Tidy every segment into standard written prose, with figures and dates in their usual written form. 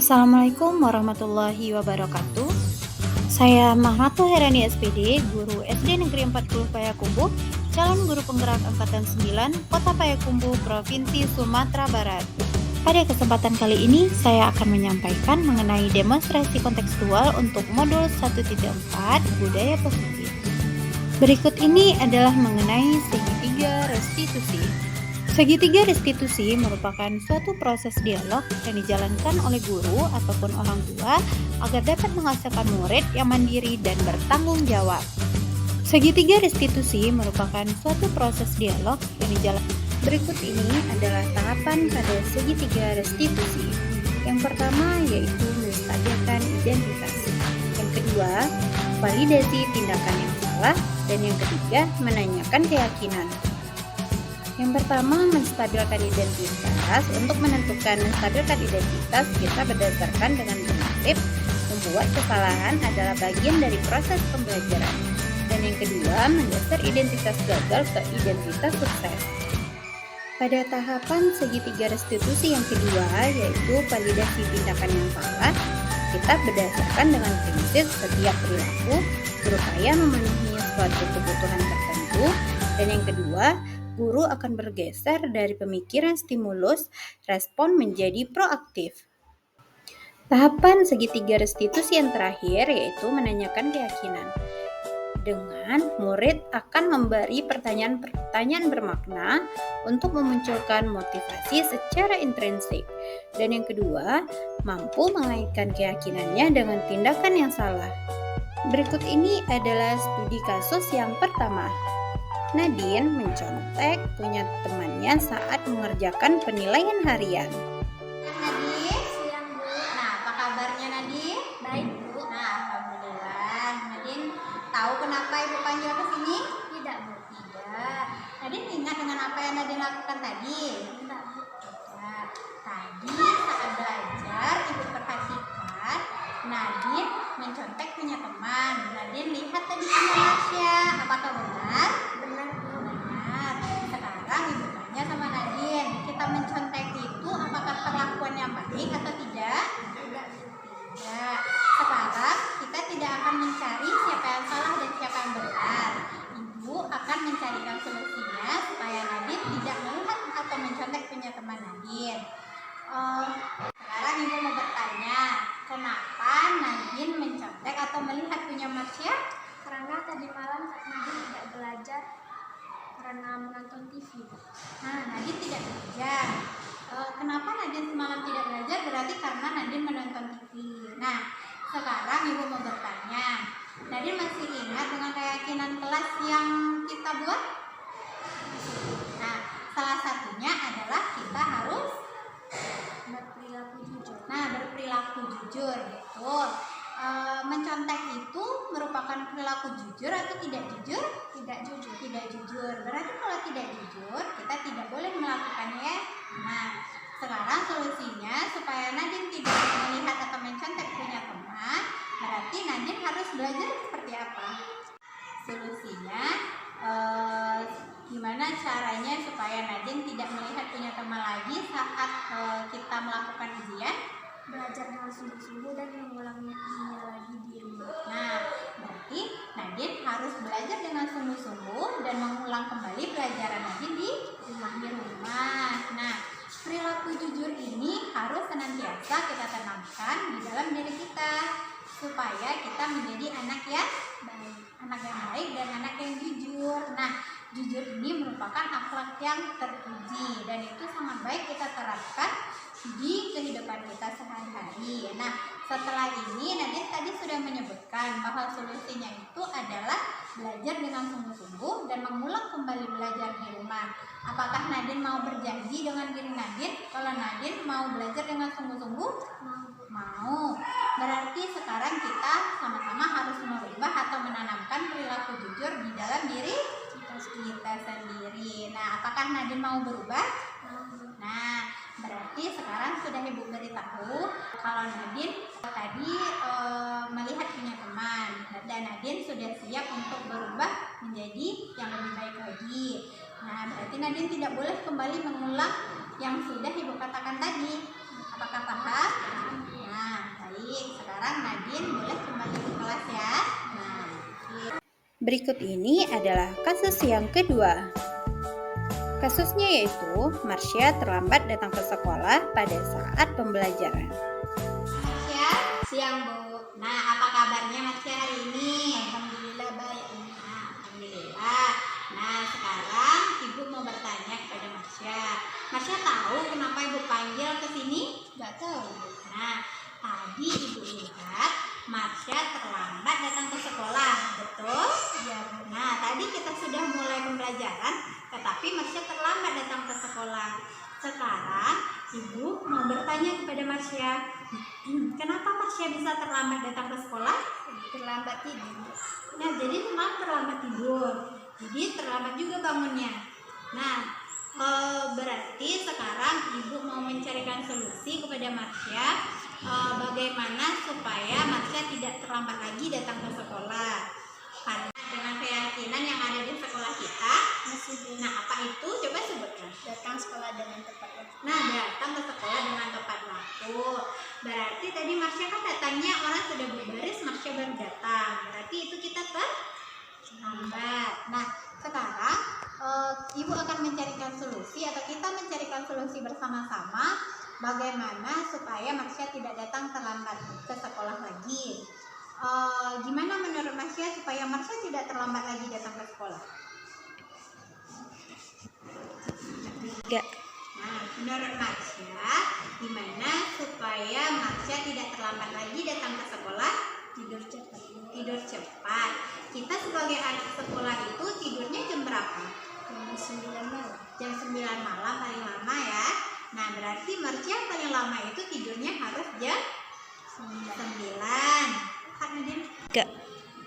Assalamualaikum warahmatullahi wabarakatuh. Saya Mahmato Herani SPD, guru SD Negeri 40 Payakumbuh, calon guru penggerak angkatan 9, Kota Payakumbuh, Provinsi Sumatera Barat. Pada kesempatan kali ini, saya akan menyampaikan mengenai demonstrasi kontekstual untuk modul 1.4 Budaya Positif. Berikut ini adalah mengenai segitiga restitusi. Segitiga restitusi merupakan suatu proses dialog yang dijalankan oleh guru ataupun orang tua agar dapat menghasilkan murid yang mandiri dan bertanggung jawab. Segitiga restitusi merupakan suatu proses dialog yang dijalankan. Berikut ini adalah tahapan pada segitiga restitusi. Yang pertama yaitu menstabilkan identitas. Yang kedua, validasi tindakan yang salah. Dan yang ketiga, menanyakan keyakinan. Yang pertama, menstabilkan identitas. Untuk menentukan menstabilkan identitas, kita berdasarkan dengan prinsip membuat kesalahan adalah bagian dari proses pembelajaran. Dan yang kedua, mendasar identitas gagal ke identitas sukses. Pada tahapan segitiga restitusi yang kedua, yaitu validasi tindakan yang salah, kita berdasarkan dengan prinsip setiap perilaku berupaya memenuhi suatu kebutuhan tertentu. Dan yang kedua, guru akan bergeser dari pemikiran stimulus respon menjadi proaktif. Tahapan segitiga restitusi yang terakhir yaitu menanyakan keyakinan. Dengan murid akan memberi pertanyaan-pertanyaan bermakna untuk memunculkan motivasi secara intrinsik. Dan yang kedua, mampu mengaitkan keyakinannya dengan tindakan yang salah. Berikut ini adalah studi kasus yang pertama. Nadine mencontek punya temannya saat mengerjakan penilaian harian. Nadine, siang Bu. Nah, apa kabarnya Nadine? Baik Bu. Nah, alhamdulillah. Nadine tahu kenapa Ibu panggil ke sini? Tidak Bu. Tidak. Nadine ingat dengan apa yang Nadine lakukan tadi? Tidak Bu. Tidak. Tadi saat belajar Ibu perhatikan Nadine mencontek punya teman. Nadine lihat tadi sama Masya. Apakah benar? Benar Bu. Benar. Sekarang Ibu tanya sama Nadine, kita mencontek itu apakah perlakuan yang baik atau tidak? Tidak. Tidak. Sekarang kita tidak akan mencari siapa yang salah dan siapa yang benar. Ibu akan mencarikan solusinya supaya Nadine tidak melihat atau mencontek punya teman Nadine. Sekarang Ibu mau bertanya, kenapa Nadine mencontek atau melihat punya Marsya? Karena tadi malam Nadine tidak belajar karena menonton TV. Nah, Nadine tidak belajar. Kenapa Nadine semalam tidak belajar? Berarti karena Nadine menonton TV. Nah, sekarang Ibu mau bertanya, Nadine masih ingat dengan keyakinan kelas yang kita buat? Nah, salah satunya adalah kita harus Berperilaku jujur. Nah, berperilaku jujur, betul. Mencontek itu merupakan perilaku jujur atau tidak jujur? Tidak jujur. Tidak jujur. Berarti kalau tidak jujur, kita tidak boleh melakukannya. Nah, sekarang solusinya supaya Nadine tidak melihat atau mencontek punya teman, berarti Nadine harus belajar seperti apa? Solusinya, gimana caranya supaya Nadine tidak melihat punya teman lagi saat kita melakukan ujian? Belajar dengan sungguh-sungguh dan mengulanginya lagi di rumah. Nah, berarti Nadine harus belajar dengan sungguh-sungguh dan mengulang kembali pelajaran Nadine di rumah. Nah, perilaku jujur ini harus senantiasa kita tanamkan di dalam diri kita supaya kita menjadi anak yang baik dan anak yang jujur. Nah, jujur ini merupakan akhlak yang terpuji dan itu sangat baik kita terapkan di kehidupan kita sehari-hari. Nah, setelah ini Nadine tadi sudah menyebutkan bahwa solusinya itu adalah belajar dengan sungguh-sungguh dan mengulang kembali belajar di rumah. Apakah Nadine mau berjanji dengan diri Nadine kalau Nadine mau belajar dengan sungguh-sungguh? Mau. Berarti sekarang kita sama-sama harus merubah atau menanamkan perilaku jujur di dalam diri kita sendiri. Nah, apakah Nadine mau berubah? Nah, berarti sekarang sudah Ibu beritahu kalau Nadine tadi melihat punya teman dan Nadine sudah siap untuk berubah menjadi yang lebih baik lagi. Nah, berarti Nadine tidak boleh kembali mengulang yang sudah Ibu katakan tadi. Apakah paham? Nah, Baik, sekarang Nadine boleh kembali ke kelas ya. Nah, Berikut ini adalah kasus yang kedua. Kasusnya yaitu Marsha terlambat datang ke sekolah pada saat pembelajaran. Marsha, siang Bu. Nah, apa kabarnya Marsha hari ini? Alhamdulillah baik. Nah, alhamdulillah. Nah, sekarang Ibu mau bertanya kepada Marsha. Marsha tahu kenapa Ibu panggil ke sini? Nggak tahu. Nah, tadi Ibu lihat Marsha terlambat datang ke sekolah, betul? Iya. Nah, tadi kita sudah mulai pembelajaran, tetapi Marsha terlambat datang ke sekolah. Sekarang Ibu mau bertanya kepada Marsha, kenapa Marsha bisa terlambat datang ke sekolah? Terlambat tidur. Nah, jadi terlambat tidur. Jadi terlambat juga bangunnya. Nah, berarti sekarang Ibu mau mencarikan solusi kepada Marsha, bagaimana supaya Marsha tidak terlambat lagi datang ke sekolah. Karena dengan keyakinan yang ada di sekolah kita, nah apa itu? Coba sebutkan. Datang sekolah dengan tepat waktu. Nah, datang ke sekolah dengan tepat waktu. Berarti tadi Marsha kan datangnya orang sudah berbaris, Marsha baru datang. Berarti itu kita terlambat. Nah, sekarang Ibu akan mencarikan solusi atau kita mencarikan solusi bersama-sama bagaimana supaya Marsha tidak datang terlambat ke sekolah lagi. Gimana menurut Marsha supaya Marsha tidak terlambat lagi datang ke sekolah? Tiga. Nah, menurut Marsha, gimana supaya Marsha tidak terlambat lagi datang ke sekolah? Tidur cepat. Tidur cepat. Kita sebagai anak sekolah itu tidurnya jam berapa? Jam 9 malam. Jam 9 malam paling lama ya. Nah, berarti Marsha paling lama itu tidurnya harus jam 9. Kak Nadine? Tiga.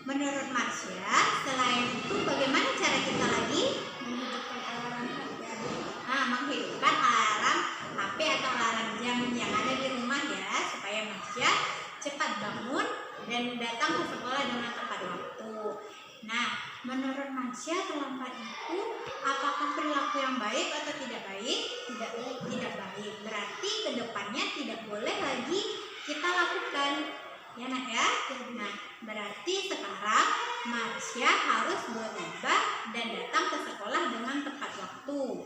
Menurut Marsha, selain itu bagaimana cara kita lagi? Menghidupkan alarm HP. Nah, menghidupkan alarm HP atau alarm jam yang ada di rumah ya, supaya Marsha cepat bangun dan datang ke sekolah dengan tepat waktu. Nah, menurut Marsha terlambat itu apakah perilaku yang baik atau tidak baik? Tidak baik. Tidak baik. Berarti kedepannya tidak boleh lagi kita lakukan. Ya nak ya. Nah, berarti sekarang Marsha harus berubah dan datang ke sekolah dengan tepat waktu.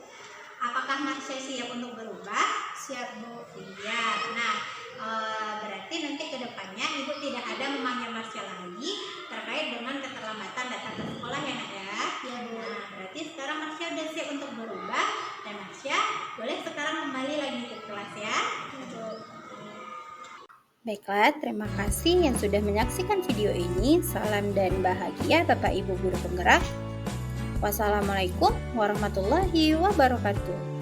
Apakah Marsha siap untuk berubah? Siap Bu. Siap. Nah, berarti nanti ke depannya Ibu tidak ada memanggil Marsha lagi terkait dengan keterlambatan datang ke sekolah ya nak ya. Ya Bu. Nah, berarti sekarang Marsha sudah siap untuk berubah dan Marsha boleh sekarang kembali lagi ke kelas ya. Baiklah, terima kasih yang sudah menyaksikan video ini. Salam dan bahagia Bapak Ibu Guru Penggerak. Wassalamualaikum warahmatullahi wabarakatuh.